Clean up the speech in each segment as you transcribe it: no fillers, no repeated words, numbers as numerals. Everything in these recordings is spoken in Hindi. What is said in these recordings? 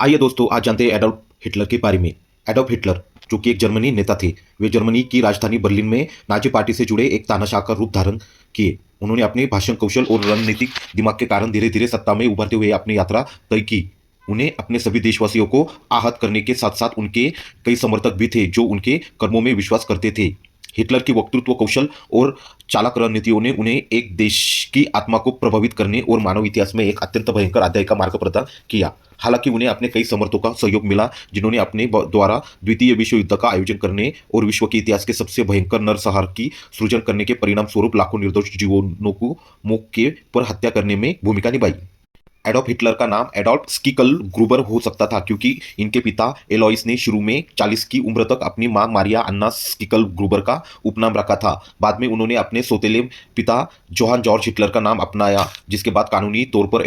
आइए दोस्तों, आज जानते हैं एडॉल्फ हिटलर के बारे में। एडॉल्फ हिटलर जो कि एक जर्मनी नेता थे, वे जर्मनी की राजधानी बर्लिन में नाजी पार्टी से जुड़े एक तानाशाह का रूप धारण किए। उन्होंने अपने भाषण कौशल और रणनीतिक दिमाग के कारण धीरे धीरे सत्ता में उभरते हुए अपनी यात्रा तय की। उन्हें अपने सभी देशवासियों को आहत करने के साथ साथ उनके कई समर्थक भी थे जो उनके कर्मों में विश्वास करते थे। हिटलर की वक्तृत्व कौशल और चालाक रणनीतियों ने उन्हें एक देश की आत्मा को प्रभावित करने और मानव इतिहास में एक अत्यंत भयंकर अध्याय का मार्ग प्रदान किया। हालांकि उन्हें अपने कई समर्थकों का सहयोग मिला जिन्होंने अपने द्वारा द्वितीय विश्व युद्ध का आयोजन करने और विश्व के इतिहास के सबसे भयंकर नरसंहार की सृजन करने के परिणाम स्वरूप लाखों निर्दोष जीवनों को मौके पर हत्या करने में भूमिका निभाई। एडॉल्फ हिटलर का नाम एडॉल्फ स्किकल ग्रुबर हो सकता था क्योंकि इनके पिता एलोइस ने शुरू में 40 की उम्र तक अपनी मां मारिया अन्ना स्किकल ग्रुबर का उपनाम रखा था। बाद में उन्होंने अपने सौतेले पिता जोहान जॉर्ज हिटलर का नाम अपनाया, जिसके बाद कानूनी तौर पर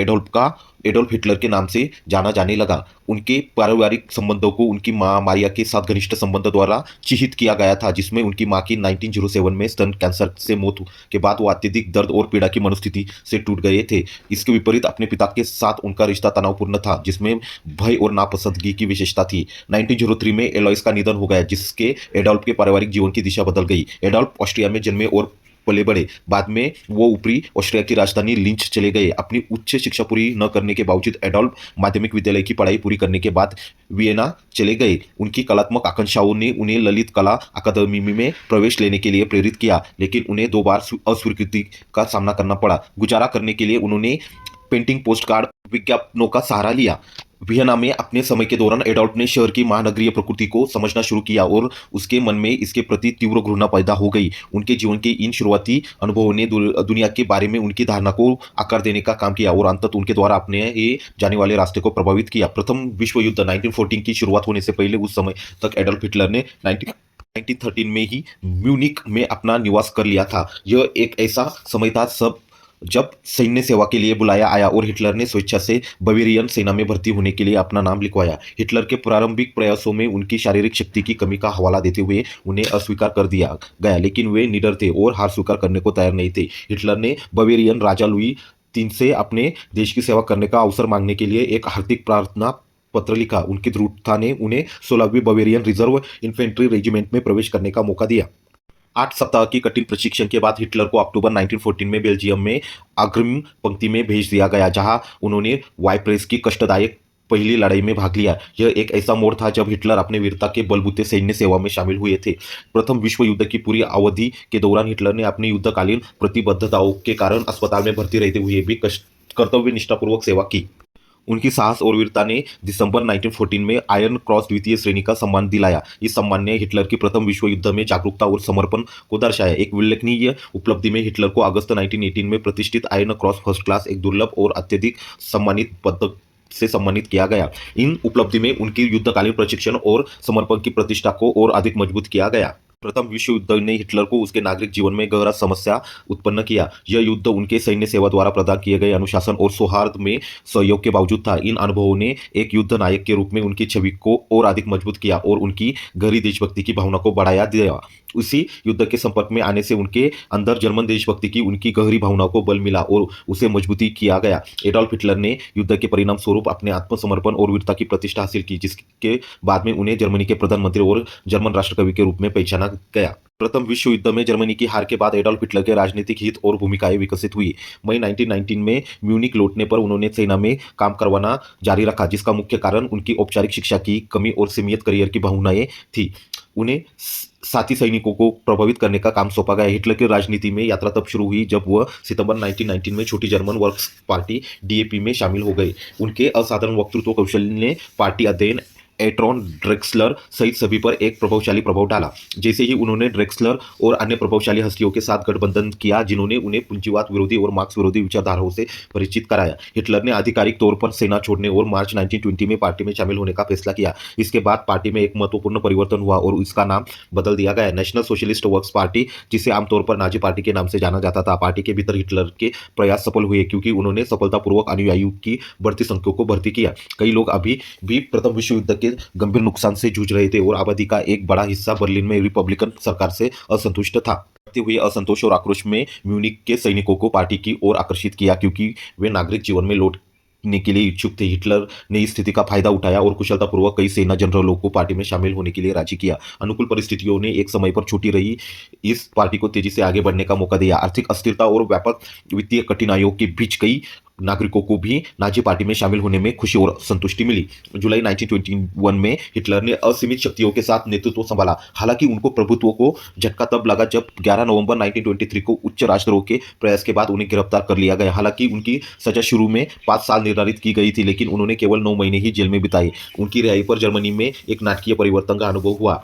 एडोल्फ हिटलर के नाम से जाना जाने लगा। उनके पारिवारिक संबंधों को उनकी मां मारिया के साथ घनिष्ठ संबंध द्वारा चिह्नित किया गया था, जिसमें उनकी मां की 1907 में स्तन कैंसर से मौत के बाद वो अत्यधिक दर्द और पीड़ा की मनोस्थिति से टूट गए थे। इसके विपरीत अपने पिता के साथ उनका रिश्ता तनावपूर्ण था, जिसमें भय और नापसंदगी की विशेषता थी। 1903 में एलोइस का निधन हो गया, जिसके एडोल्फ के पारिवारिक जीवन की दिशा बदल गई। एडोल्फ ऑस्ट्रिया में जन्मे और पले बड़े। बाद में वो ऊपरी ऑस्ट्रिया की राजधानी लिंच चले गए। अपनी उच्च शिक्षा पूरी न करने के बावजूद एडोल्फ माध्यमिक विद्यालय की पढ़ाई पूरी करने के बाद वियना चले गए। उनकी कलात्मक आकांक्षाओं ने उन्हें ललित कला अकादमी में प्रवेश लेने के लिए प्रेरित किया, लेकिन उन्हें 2 बार अस्वीकृति का सामना करना पड़ा। गुजारा करने के लिए उन्होंने पेंटिंग, पोस्टकार्ड, विज्ञापनों का सहारा लिया। वियना में अपने समय के दौरान एडोल्फ ने शहर की महानगरीय प्रकृति को समझना शुरू किया और उसके मन में इसके प्रति तीव्र घृणा पैदा हो गई। उनके जीवन के इन शुरुआती अनुभवों ने दुनिया के बारे में उनकी धारणा को आकार देने का काम किया और अंततः उनके द्वारा अपने ये जाने वाले रास्ते को प्रभावित किया। प्रथम विश्व युद्ध 1914 की शुरुआत होने से पहले उस समय तक एडोल्फ हिटलर ने 1913 में ही म्यूनिक में अपना निवास कर लिया था। यह एक ऐसा समय था जब सैन्य सेवा के लिए बुलाया आया और हिटलर ने स्वेच्छा से बवेरियन सेना में भर्ती होने के लिए अपना नाम लिखवाया। हिटलर के प्रारंभिक प्रयासों में उनकी शारीरिक शक्ति की कमी का हवाला देते हुए उन्हें अस्वीकार कर दिया गया, लेकिन वे निडर थे और हार स्वीकार करने को तैयार नहीं थे। हिटलर ने बवेरियन राजा लुई III से अपने देश की सेवा करने का अवसर मांगने के लिए एक हार्दिक प्रार्थना पत्र लिखा। उनकी दृढ़ता ने उन्हें 16वीं बवेरियन रिजर्व इन्फेंट्री रेजिमेंट में प्रवेश करने का मौका दिया। 8 सप्ताह की कठिन प्रशिक्षण के बाद हिटलर को अक्टूबर 1914 में बेल्जियम में अग्रिम पंक्ति में भेज दिया गया, जहां उन्होंने वाइप्रेस की कष्टदायक पहली लड़ाई में भाग लिया। यह एक ऐसा मोड़ था जब हिटलर अपने वीरता के बलबूते सैन्य सेवा में शामिल हुए थे। प्रथम विश्व युद्ध की पूरी अवधि के दौरान हिटलर ने अपनी युद्धकालीन प्रतिबद्धताओं के कारण अस्पताल में भर्ती रहते हुए भी कर्तव्य निष्ठापूर्वक सेवा की। उनकी साहस और वीरता ने दिसंबर 1914 में आयरन क्रॉस द्वितीय श्रेणी का सम्मान दिलाया। इस सम्मान ने हिटलर की प्रथम विश्व युद्ध में जागरूकता और समर्पण को दर्शाया। एक उल्लेखनीय उपलब्धि में हिटलर को अगस्त 1918 में प्रतिष्ठित आयरन क्रॉस फर्स्ट क्लास, एक दुर्लभ और अत्यधिक सम्मानित पदक से सम्मानित किया गया। इन उपलब्धि में उनकी युद्धकालीन प्रशिक्षण और समर्पण की प्रतिष्ठा को और अधिक मजबूत किया गया। प्रथम विश्व युद्ध ने हिटलर को उसके नागरिक जीवन में गहरा समस्या उत्पन्न किया। यह युद्ध उनके सैन्य सेवा द्वारा प्रदान किए गए अनुशासन और सौहार्द में सहयोग के बावजूद था। इन अनुभवों ने एक युद्ध नायक के रूप में उनकी छवि को और अधिक मजबूत किया और उनकी गहरी देशभक्ति की भावना को बढ़ाया दिया। उसी युद्ध के संपर्क में आने से उनके अंदर जर्मन देशभक्ति की उनकी गहरी भावनाओं को बल मिला और उसे मजबूती किया गया। एडोल्फ हिटलर ने युद्ध के परिणाम स्वरूप अपने आत्मसमर्पण और वीरता की प्रतिष्ठा हासिल की, जिसके बाद में उन्हें जर्मनी के प्रधानमंत्री और जर्मन राष्ट्रकवि के रूप में पहचाना गया। प्रथम विश्व युद्ध में जर्मनी की हार के बाद एडोल्फ हिटलर के राजनीतिक हित और भूमिकाएं विकसित हुई। मई 1919 में म्यूनिक लौटने पर उन्होंने सेना में काम करवाना जारी रखा, जिसका मुख्य कारण उनकी औपचारिक शिक्षा की कमी और सीमित करियर की भावनाएं थी। उन्हें साथी सैनिकों को प्रभावित करने का काम सौंपा गया। हिटलर की राजनीति में यात्रा तब शुरू हुई जब वह सितंबर 1919 में छोटी जर्मन वर्क्स पार्टी DAP में शामिल हो गए। उनके असाधारण वक्तृत्व कौशल ने पार्टी अध्ययन एट्रॉन ड्रेक्सलर सहित सभी पर एक प्रभावशाली प्रभाव डाला। जैसे ही उन्होंने ड्रेक्सलर और अन्य प्रभावशाली हस्तियों के साथ गठबंधन किया जिन्होंने उन्हें पूंजीवाद विरोधी और मार्क्स विरोधी विचारधाराओं से परिचित कराया, हिटलर ने आधिकारिक तौर पर सेना छोड़ने और मार्च 1920 में पार्टी में शामिल होने का फैसला किया। इसके बाद पार्टी में एक महत्वपूर्ण परिवर्तन हुआ और इसका नाम बदल दिया गया नेशनल सोशलिस्ट वर्क्स पार्टी, जिसे आमतौर पर नाजी पार्टी के नाम से जाना जाता था। पार्टी के भीतर हिटलर के प्रयास सफल हुए क्योंकि उन्होंने सफलतापूर्वक अनुयायियों की बढ़ती संख्या को भर्ती किया। कई लोग अभी भी प्रथम विश्व युद्ध के गंभीर नुकसान से जूझ रहे थे और आबादी का एक बड़ा हिस्सा बर्लिन में रिपब्लिकन सरकार से असंतुष्ट था। बढ़ते हुए और आक्रोश में म्यूनिक के सैनिकों को पार्टी की ओर आकर्षित किया क्योंकि वे नागरिक जीवन में लौट ने के लिए इच्छुक थे। हिटलर ने इस स्थिति का फायदा उठाया और कुशलतापूर्वक कई सेना जनरलों को पार्टी में शामिल होने के लिए राजी किया। अनुकूल परिस्थितियों ने एक समय पर छूटी रही इस पार्टी को तेजी से आगे बढ़ने का मौका दिया। आर्थिक अस्थिरता और व्यापक वित्तीय कठिनाइयों के बीच कई नागरिकों को भी नाजी पार्टी में शामिल होने में खुशी और संतुष्टि मिली। जुलाई 1921 में हिटलर ने असीमित शक्तियों के साथ नेतृत्व संभाला। हालांकि उनको प्रभुत्व को झटका तब लगा जब 11 नवंबर 1923 को उच्च राष्ट्रद्रोह के प्रयास के बाद उन्हें गिरफ्तार कर लिया गया। हालांकि उनकी सजा शुरू में 5 साल निर्धारित की गई थी, लेकिन उन्होंने केवल 9 महीने ही जेल में बिताए। उनकी रिहाई पर जर्मनी में एक नाटकीय परिवर्तन का अनुभव हुआ।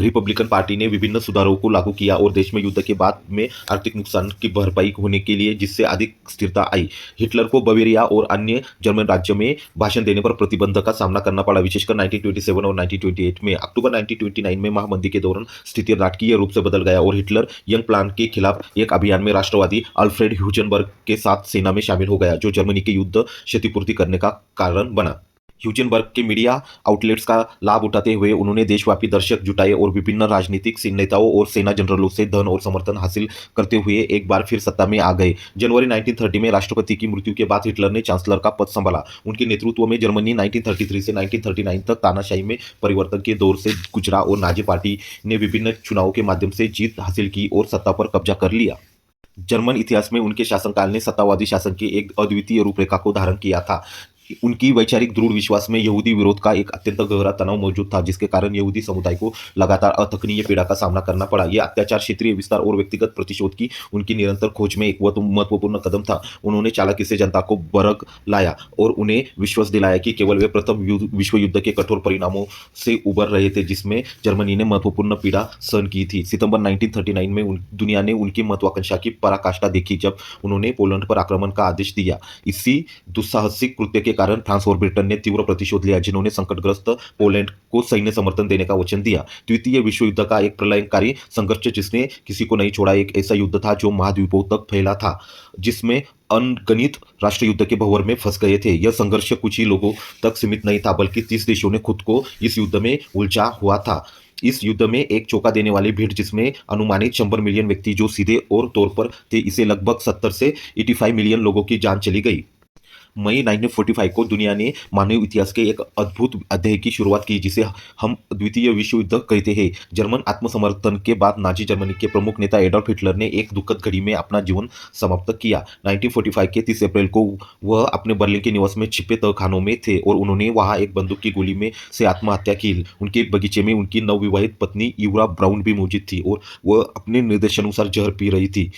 रिपब्लिकन पार्टी ने विभिन्न सुधारों को लागू किया और देश में युद्ध के बाद में आर्थिक नुकसान की भरपाई होने के लिए जिससे अधिक स्थिरता आई। हिटलर को बवेरिया और अन्य जर्मन राज्यों में भाषण देने पर प्रतिबंध का सामना करना पड़ा, विशेषकर 1927 और 1928 में। अक्टूबर 1929 में महामंदी के दौरान स्थिति नाटकीय रूप से बदल गया और हिटलर यंग प्लान के खिलाफ एक अभियान में राष्ट्रवादी अल्फ्रेड ह्यूजेनबर्ग के साथ सेना में शामिल हो गया, जो जर्मनी के युद्ध क्षतिपूर्ति करने का कारण बना। ह्यूजेनबर्ग के मीडिया आउटलेट्स का लाभ उठाते हुए उन्होंने देशव्यापी दर्शक जुटाए और विभिन्न राजनीतिक नेताओं और सेना जनरलों से धन और समर्थन हासिल करते हुए एक बार फिर सत्ता में आ गए। जनवरी 1930 में राष्ट्रपति की मृत्यु के बाद हिटलर ने चांसलर का पद संभाला। उनके नेतृत्व में जर्मनी 1933 से 1939 तक तानाशाही में परिवर्तन के दौर से गुजरा और नाजी पार्टी ने विभिन्न चुनावों के माध्यम से जीत हासिल की और सत्ता पर कब्जा कर लिया। जर्मन इतिहास में उनके शासनकाल ने सत्तावादी शासन की एक अद्वितीय रूपरेखा को धारण किया था। उनकी वैचारिक दृढ़ विश्वास में यहूदी विरोध का एक अत्यंत गहरा तनाव मौजूद था, जिसके कारण यहूदी समुदाय को लगातार अतकनीय पीड़ा का सामना करना पड़ा। यह अत्याचार, क्षेत्रीय विस्तार और व्यक्तिगत प्रतिशोध की उनकी निरंतर खोज में एक महत्वपूर्ण कदम था। उन्होंने चालाकी से जनता को बरग लाया और उन्हें विश्वास दिलाया कि केवल वे प्रथम विश्व युद्ध के कठोर परिणामों से उबर रहे थे, जिसमें जर्मनी ने महत्वपूर्ण पीड़ा सहन की थी। सितंबर 1939 में दुनिया ने उनकी महत्वाकांक्षा की पराकाष्ठा देखी जब उन्होंने पोलैंड पर आक्रमण का आदेश दिया। इसी दुस्साहसिक कृत्य के कारण फ्रांस और ब्रिटेन ने तीव्र प्रतिशोध लिया, जिन्होंने संकटग्रस्त पोलैंड को सैन्य समर्थन देने का वचन दिया। द्वितीय विश्व युद्ध का एक प्रलयंकारी संघर्ष जिसने किसी को नहीं छोड़ा, एक ऐसा युद्ध था जो महाद्वीपों तक फैला था, जिसमें अनगिनत राष्ट्र युद्ध के भंवर में फंस गए थे। यह संघर्ष कुछ ही लोगों तक सीमित नहीं था, बल्कि 30 देशों ने खुद को इस युद्ध में उलझा हुआ था। इस युद्ध में एक चौंका देने वाली भीड़, जिसमें अनुमानित 100 मिलियन व्यक्ति जो सीधे और तौर पर थे, इसे लगभग 70 से 85 मिलियन लोगों की जान चली गई। मई 1945 को दुनिया ने मानव इतिहास के एक अद्भुत अध्याय की शुरुआत की, जिसे हम द्वितीय विश्व युद्ध कहते हैं। जर्मन आत्मसमर्थन के बाद नाजी जर्मनी के प्रमुख नेता एडॉल्फ हिटलर ने एक दुखद घड़ी में अपना जीवन समाप्त किया। 1945 के 30 अप्रैल को वह अपने बर्लिन के निवास में छिपे तहखानों में थे और उन्होंने वहां एक बंदूक की गोली में से आत्महत्या की। उनके बगीचे में उनकी नवविवाहित पत्नी इवरा ब्राउन भी मौजूद थी और वह अपने निर्देशानुसार जहर पी रही थी।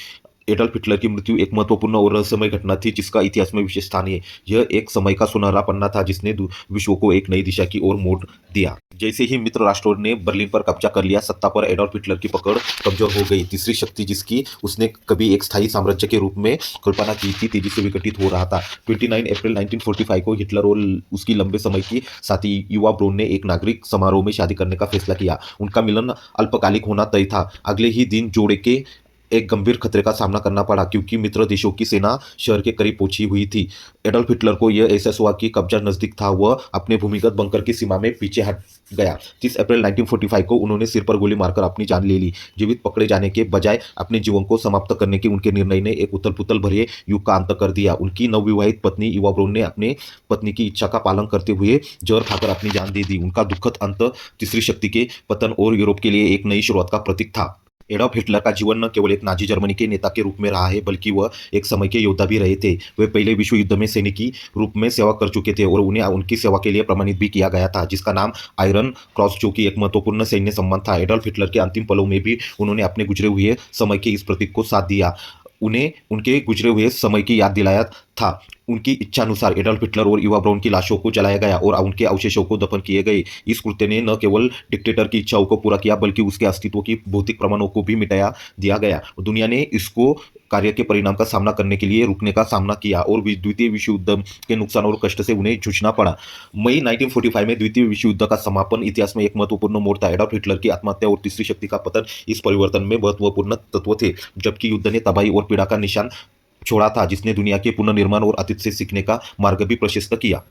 एडॉल्फ हिटलर की मृत्यु एक महत्वपूर्ण और रहस्यमय घटना थी, जिसका इतिहास में विशेष स्थान है। यह एक समय का सुनहरा पन्ना था, जिसने विश्व को एक नई दिशा की ओर मोड़ दिया। जैसे ही मित्र राष्ट्रों ने बर्लिन पर कब्जा कर लिया, सत्ता पर एडॉल्फ हिटलर की पकड़ कमजोर हो गई। तीसरी शक्ति, जिसकी उसने कभी एक स्थायी साम्राज्य के रूप में कल्पना की थी, तेजी से विघटित हो रहा था। 29 अप्रैल 1945 को हिटलर और उसकी लंबे समय की साथी युवा ब्राउन ने एक नागरिक समारोह में शादी करने का फैसला किया। उनका मिलन अल्पकालिक होना तय था। अगले ही दिन जोड़े के एक गंभीर खतरे का सामना करना पड़ा, क्योंकि मित्र देशों की सेना शहर के करीब पहुंची हुई थी। एडॉल्फ हिटलर को यह एहसास हुआ कि कब्जा नजदीक था। वह अपने भूमिगत बंकर की सीमा में पीछे हट गया। 30 अप्रैल 1945 को उन्होंने सिर पर गोली मारकर अपनी जान ले ली। जीवित पकड़े जाने के बजाय अपने जीवन को समाप्त करने के उनके निर्णय ने एक उथल-पुथल भरे युग का अंत कर दिया। उनकी नवविवाहित पत्नी इवा ब्राउन ने अपने पत्नी की इच्छा का पालन करते हुए जहर खाकर अपनी जान दे दी। उनका दुखद अंत तीसरी शक्ति के पतन और यूरोप के लिए एक नई शुरुआत का प्रतीक था। एडॉल्फ हिटलर का जीवन न केवल एक नाजी जर्मनी के नेता के रूप में रहा है, बल्कि वह एक समय के योद्धा भी रहे थे। वे पहले विश्व युद्ध में सैनिकी रूप में सेवा कर चुके थे और उन्हें उनकी सेवा के लिए प्रमाणित भी किया गया था, जिसका नाम आयरन क्रॉस, जो कि एक महत्वपूर्ण सैन्य सम्मान था। एडॉल्फ हिटलर के अंतिम पलों में भी उन्होंने अपने गुजरे हुए समय के इस प्रतीक को साथ दिया, उन्हें उनके गुजरे हुए समय की याद दिलाया था। उनकी इच्छा अनुसार एडॉल्फ हिटलर और इवा ब्राउन की लाशों को जलाया गया और उनके अवशेषों को दफन किए गए। इस कृत्य ने न केवल डिक्टेटर की इच्छाओं को पूरा किया, बल्कि उसके अस्तित्व की भौतिक प्रमाणों को भी मिटाया दिया गया। दुनिया ने इसको कार्य के परिणाम का सामना करने के लिए रुकने का सामना किया और द्वितीय विश्व युद्ध के नुकसान और कष्ट से उन्हें जूझना पड़ा। मई 1945 में द्वितीय विश्व युद्ध का समापन इतिहास में एक महत्वपूर्ण मोड़ था। एडॉल्फ हिटलर की आत्महत्या और तीसरी शक्ति का पतन इस परिवर्तन में महत्वपूर्ण तत्व थे, जबकि युद्ध ने तबाही और पीड़ा का निशान छोड़ा था, जिसने दुनिया के पुनर्निर्माण और अतीत से सीखने का मार्ग भी प्रशस्त किया।